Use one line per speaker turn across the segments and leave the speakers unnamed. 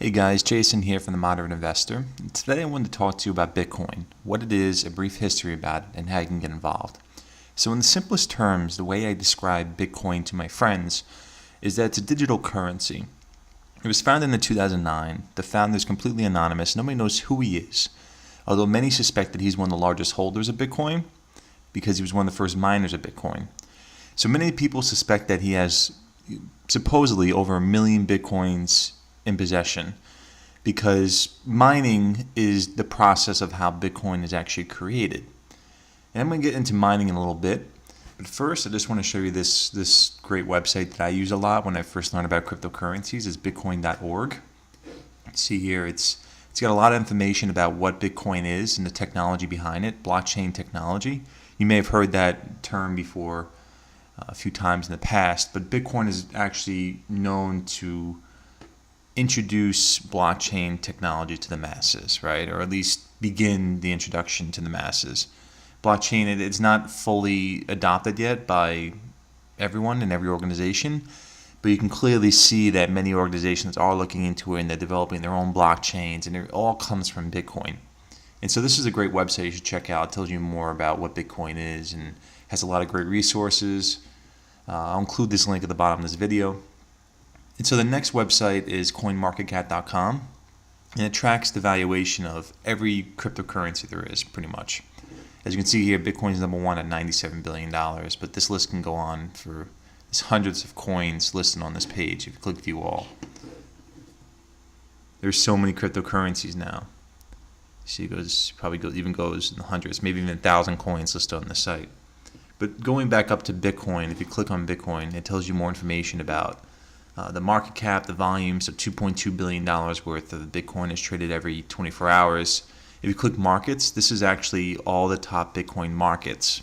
Hey guys, Jason here from The Moderate Investor. Today I wanted to talk to you about Bitcoin, what it is, a brief history about it, and how you can get involved. So in the simplest terms, the way I describe Bitcoin to my friends is that it's a digital currency. It was founded in 2009. The founder is completely anonymous. Nobody knows who he is, although many suspect that he's one of the largest holders of Bitcoin because he was one of the first miners of Bitcoin. So many people suspect that he has supposedly over 1 million Bitcoins in possession, because mining is the process of how Bitcoin is actually created. And I'm going to get into mining in a little bit, but first I just want to show you this great website that I use a lot when I first learned about cryptocurrencies. Is bitcoin.org. See here, it's got a lot of information about what Bitcoin is and the technology behind it, blockchain technology. You may have heard that term before a few times in the past, but Bitcoin is actually known to introduce blockchain technology to the masses, right? Or at least begin the introduction to the masses. Blockchain, it's not fully adopted yet by everyone in every organization, but you can clearly see that many organizations are looking into it and they're developing their own blockchains, and it all comes from Bitcoin. And so this is a great website you should check out. It tells you more about what Bitcoin is and has a lot of great resources. I'll include this link at the bottom of this video. And so the next website is coinmarketcap.com, and it tracks the valuation of every cryptocurrency there is, pretty much. As you can see here, Bitcoin is number one at $97 billion, but this list can go on for there's hundreds of coins listed on this page if you click view all. There's so many cryptocurrencies now. See, it goes, even goes in the hundreds, maybe even 1,000 coins listed on the site. But going back up to Bitcoin, if you click on Bitcoin, it tells you more information about the market cap, the volume. So $2.2 billion worth of Bitcoin is traded every 24 hours. If you click markets, this is actually all the top Bitcoin markets.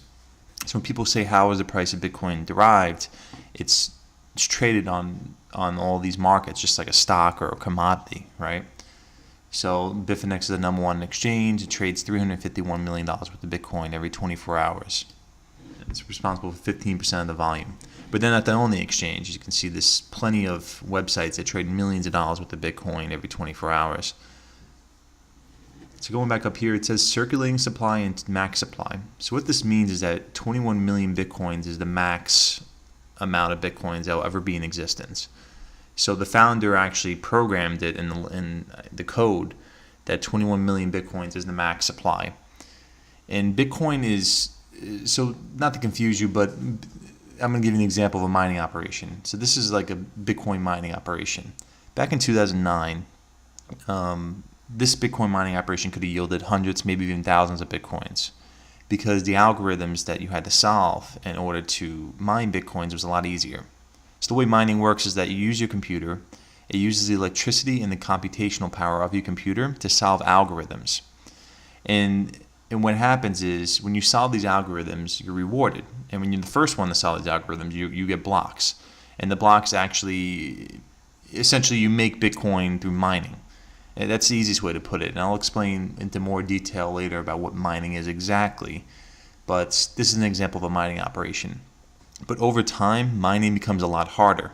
So when people say, how is the price of Bitcoin derived, it's traded on all these markets, just like a stock or a commodity, right? So Bitfinex is the number one exchange. It trades $351 million worth of Bitcoin every 24 hours. It's responsible for 15% of the volume. But they're not the only exchange. As you can see, there's plenty of websites that trade millions of dollars worth of Bitcoin every 24 hours. So going back up here, it says circulating supply and max supply. So what this means is that 21 million Bitcoins is the max amount of Bitcoins that will ever be in existence. So the founder actually programmed it in the code that 21 million Bitcoins is the max supply. And Bitcoin is, so not to confuse you, but I'm going to give you an example of a mining operation. So this is like a Bitcoin mining operation. Back in 2009, this Bitcoin mining operation could have yielded hundreds, maybe even thousands of Bitcoins, because the algorithms that you had to solve in order to mine Bitcoins was a lot easier. So the way mining works is that you use your computer. It uses the electricity and the computational power of your computer to solve algorithms. And what happens is when you solve these algorithms, you're rewarded. And when you're the first one to solve these algorithms, you get blocks. And the blocks actually, essentially you make Bitcoin through mining. And that's the easiest way to put it. And I'll explain into more detail later about what mining is exactly. But this is an example of a mining operation. But over time, mining becomes a lot harder.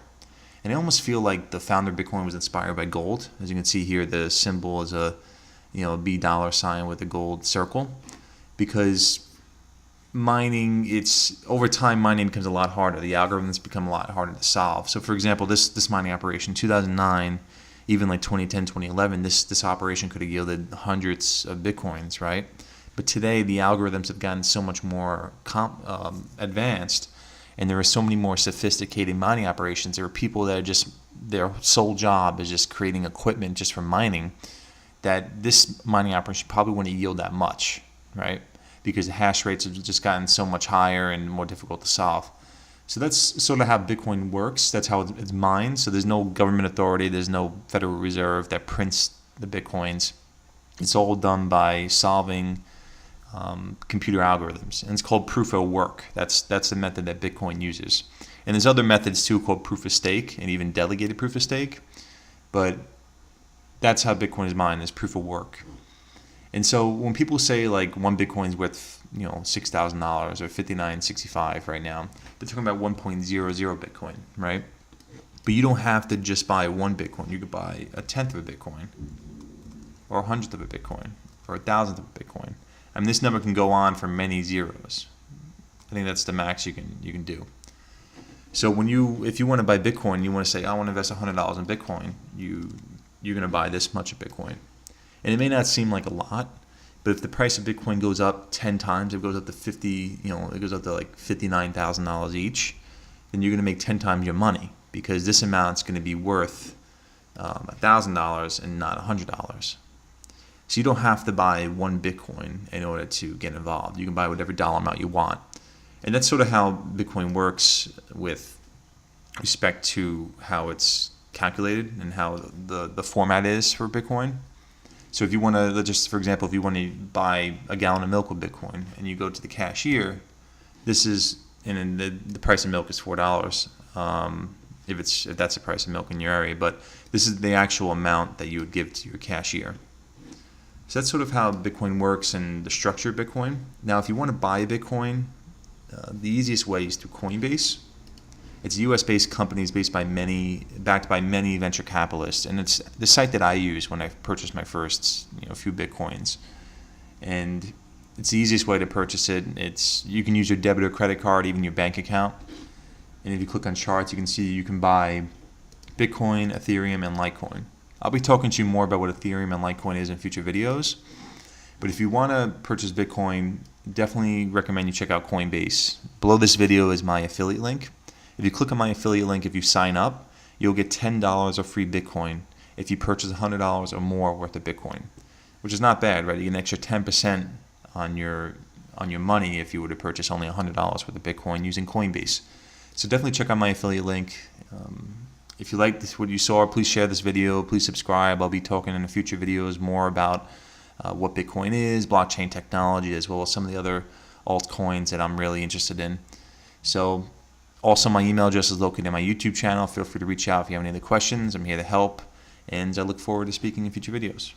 And I almost feel like the founder of Bitcoin was inspired by gold. As you can see here, the symbol is a $B sign with a gold circle, because mining, over time mining becomes a lot harder. The algorithms become a lot harder to solve. So for example, this mining operation, 2009, even like 2010, 2011, this operation could have yielded hundreds of Bitcoins, right? But today the algorithms have gotten so much more advanced, and there are so many more sophisticated mining operations. There are people that are just, their sole job is just creating equipment just for mining, that this mining operation probably wouldn't yield that much, right? Because the hash rates have just gotten so much higher and more difficult to solve. So that's sort of how Bitcoin works. That's how it's mined. So there's no government authority. There's no Federal Reserve that prints the Bitcoins. It's all done by solving computer algorithms. And it's called proof of work. That's the method that Bitcoin uses. And there's other methods too called proof of stake and even delegated proof of stake. But that's how Bitcoin is mined, is proof of work. And so when people say like one Bitcoin is worth $6,000 or $59.65 right now, they're talking about 1.00 Bitcoin, right? But you don't have to just buy one Bitcoin. You could buy a tenth of a Bitcoin, or a hundredth of a Bitcoin, or a thousandth of a Bitcoin. I mean, this number can go on for many zeros. I think that's the max you can do. So if you want to buy Bitcoin, you want to say, I want to invest $100 in Bitcoin. You're going to buy this much of Bitcoin, and it may not seem like a lot, but if the price of Bitcoin goes up 10 times, it goes up to it goes up to like $59,000 each, then you're going to make 10 times your money, because this amount's going to be worth $1,000 and not $100. So you don't have to buy one Bitcoin in order to get involved. You can buy whatever dollar amount you want. And that's sort of how Bitcoin works with respect to how it's calculated and how the format is for Bitcoin. So if you want to, just for example, if you want to buy a gallon of milk with Bitcoin and you go to the cashier, this is, and the price of milk is $4, if that's the price of milk in your area, but this is the actual amount that you would give to your cashier. So that's sort of how Bitcoin works and the structure of Bitcoin. Now, if you want to buy a Bitcoin, the easiest way is through Coinbase. It's a U.S.-based company, backed by many venture capitalists, and it's the site that I use when I purchased my first few Bitcoins. And it's the easiest way to purchase it. You can use your debit or credit card, even your bank account. And if you click on charts, you can see you can buy Bitcoin, Ethereum, and Litecoin. I'll be talking to you more about what Ethereum and Litecoin is in future videos. But if you want to purchase Bitcoin, definitely recommend you check out Coinbase. Below this video is my affiliate link. If you click on my affiliate link, if you sign up, you'll get $10 of free Bitcoin if you purchase $100 or more worth of Bitcoin, which is not bad, right? You get an extra 10% on your money if you were to purchase only $100 worth of Bitcoin using Coinbase. So definitely check out my affiliate link. If you liked what you saw, please share this video. Please subscribe. I'll be talking in the future videos more about what Bitcoin is, blockchain technology, as well as some of the other altcoins that I'm really interested in. So also my email address is located in my YouTube channel. Feel free to reach out if you have any other questions. I'm here to help, and I look forward to speaking in future videos.